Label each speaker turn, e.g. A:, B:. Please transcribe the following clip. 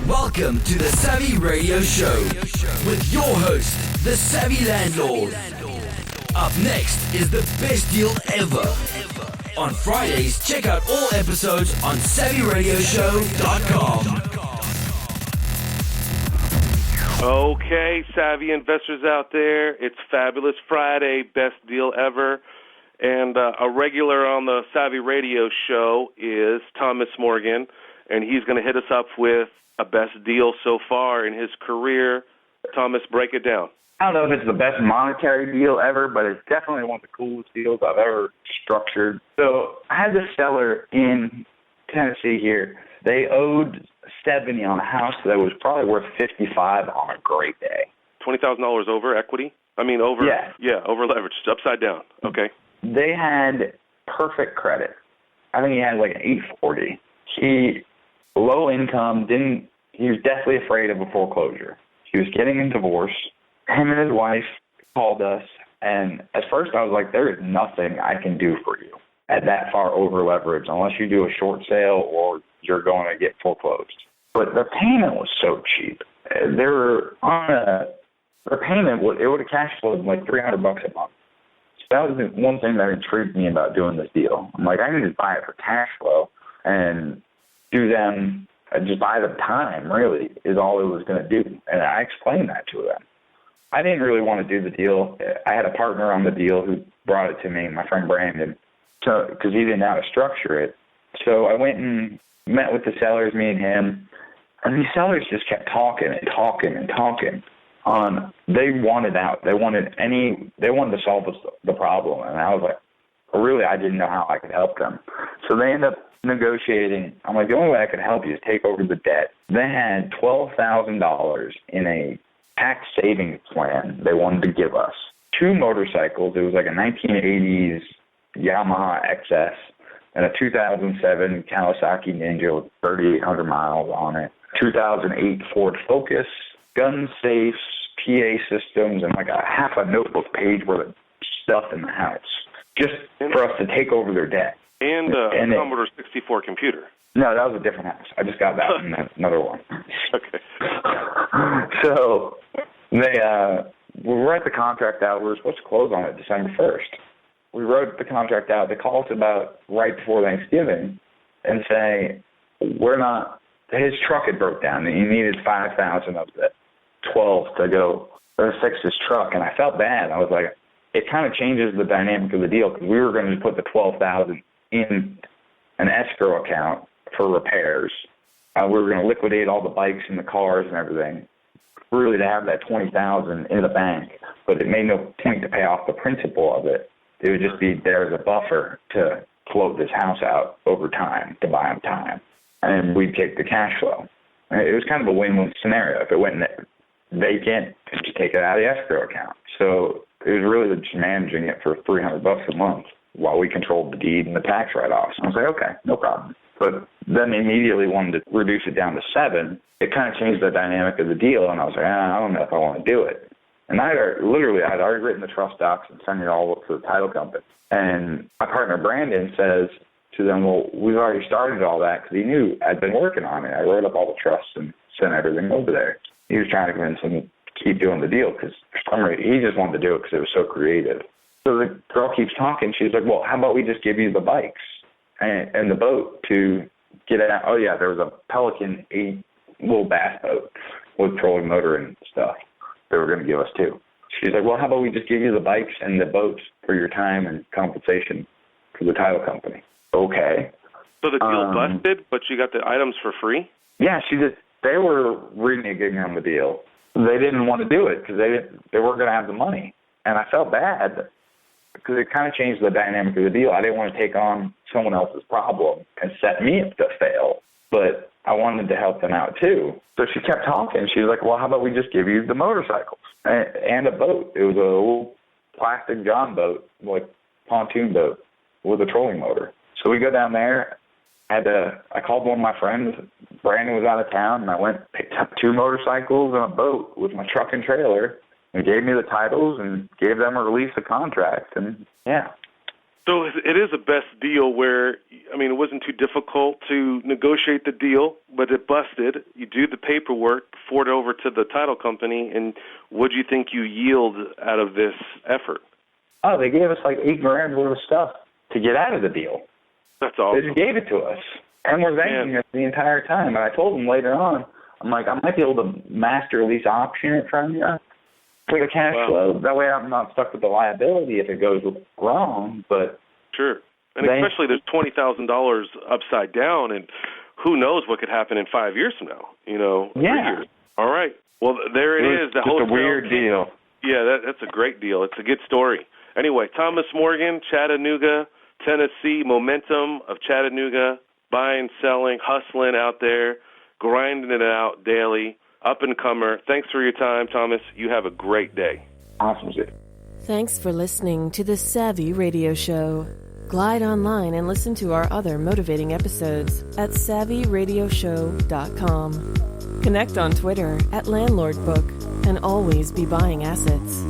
A: Welcome to the Savvy Radio Show with your host, the Savvy Landlord. Up next is the best deal ever. On Fridays, check out all episodes on SavvyRadioShow.com.
B: Okay, savvy investors out there, it's Fabulous Friday, best deal ever. And a regular on the Savvy Radio Show is Thomas Morgan, and he's going to hit us up with a best deal so far in his career. Thomas, break it down.
C: I don't know if it's the best monetary deal ever, but it's definitely one of the coolest deals I've ever structured. So I had this seller in Tennessee here. They owed $70 on a house that was probably worth $55 on a great day.
B: $20,000 over equity? Over leveraged, upside down. Okay.
C: They had perfect credit. I think he had like an 840. He low income, he was deathly afraid of a foreclosure. He was getting a divorce. Him and his wife called us, and at first I was like, there is nothing I can do for you at that far over leverage unless you do a short sale or you're going to get foreclosed. But their payment was so cheap. They were on their payment, it would have cash flowed like $300 a month. So that was the one thing that intrigued me about doing this deal. I'm like, I can just buy it for cash flow and do them, just buy them time, really, is all it was going to do. And I explained that to them. I didn't really want to do the deal. I had a partner on the deal who brought it to me, my friend Brandon, because he didn't know how to structure it. So I went and met with the sellers, me and him, and these sellers just kept talking and talking and talking. They wanted out. They wanted to solve the problem. And I was like, really, I didn't know how I could help them. So they ended up negotiating. I'm like, the only way I could help you is take over the debt. They had $12,000 in a tax savings plan they wanted to give us. 2 motorcycles. It was like a 1980s Yamaha XS and a 2007 Kawasaki Ninja with 3,800 miles on it. 2008 Ford Focus, gun safes, PA systems, and like a half a notebook page worth of stuff in the house, just for us to take over their debt.
B: And a Commodore 64 computer.
C: No, that was a different house. I just got that in another one.
B: Okay.
C: So they we wrote the contract out. We were supposed to close on it December 1st. We wrote the contract out. They called us about right before Thanksgiving and say, his truck had broke down and he needed $5,000 of the 12 to go fix his truck. And I felt bad. I was like, it kind of changes the dynamic of the deal because we were going to put the $12,000 in an escrow account for repairs. We were going to liquidate all the bikes and the cars and everything, really to have that $20,000 in the bank. But it made no point to pay off the principal of it. It would just be there as a buffer to float this house out over time, to buy him time. And we'd take the cash flow. It was kind of a win-win scenario. If it went vacant, just take it out of the escrow account. So it was really just managing it for $300 a month while we controlled the deed and the tax write-offs. I was like, okay, no problem. But then they immediately wanted to reduce it down to 7. It kind of changed the dynamic of the deal, and I was like, I don't know if I want to do it. And I'd already written the trust docs and sent it all up to the title company. And my partner Brandon says to them, well, we've already started all that because he knew I'd been working on it. I wrote up all the trusts and sent everything over there. He was trying to convince him to keep doing the deal because for some reason he just wanted to do it because it was so creative. So the girl keeps talking. She's like, well, how about we just give you the bikes and the boat to get it out? Oh, yeah, there was a Pelican 8 little bass boat with trolling motor and stuff they were going to give us too. She's like, well, how about we just give you the bikes and the boats for your time and compensation for the title company? Okay.
B: So the deal busted, but you got the items for free?
C: Yeah, they were reneging on the deal. They didn't want to do it because they weren't going to have the money. And I felt bad because it kind of changed the dynamic of the deal. I didn't want to take on someone else's problem and set me up to fail, but I wanted to help them out too. So she kept talking. She was like, well, how about we just give you the motorcycles and a boat? It was a little plastic John boat, like pontoon boat with a trolling motor. So we go down there. I called one of my friends. Brandon was out of town, and I went and picked up 2 motorcycles and a boat with my truck and trailer and gave me the titles and gave them a release of contract. And, yeah.
B: So it is a best deal where, I mean, it wasn't too difficult to negotiate the deal, but it busted. You do the paperwork, forward it over to the title company, and what do you think you yield out of this effort?
C: Oh, they gave us like $8,000 worth of stuff to get out of the deal.
B: That's awesome.
C: They just gave it to us. And we're thanking us the entire time. And I told them later on, I'm like, I might be able to master a lease option it from you for the cash flow. That way I'm not stuck with the liability if it goes wrong. But
B: sure. And especially there's $20,000 upside down, and who knows what could happen in 5 years from now, you know, 3 years. All right. Well, there it is.
C: It's a weird deal.
B: Yeah, that's a great deal. It's a good story. Anyway, Thomas Morgan, Chattanooga, Tennessee, momentum of Chattanooga, buying, selling, hustling out there, grinding it out daily, up-and-comer. Thanks for your time, Thomas. You have a great day.
C: Awesome.
D: Thanks for listening to the Savvy Radio Show. Glide online and listen to our other motivating episodes at SavvyRadioShow.com. Connect on Twitter at LandlordBook and always be buying assets.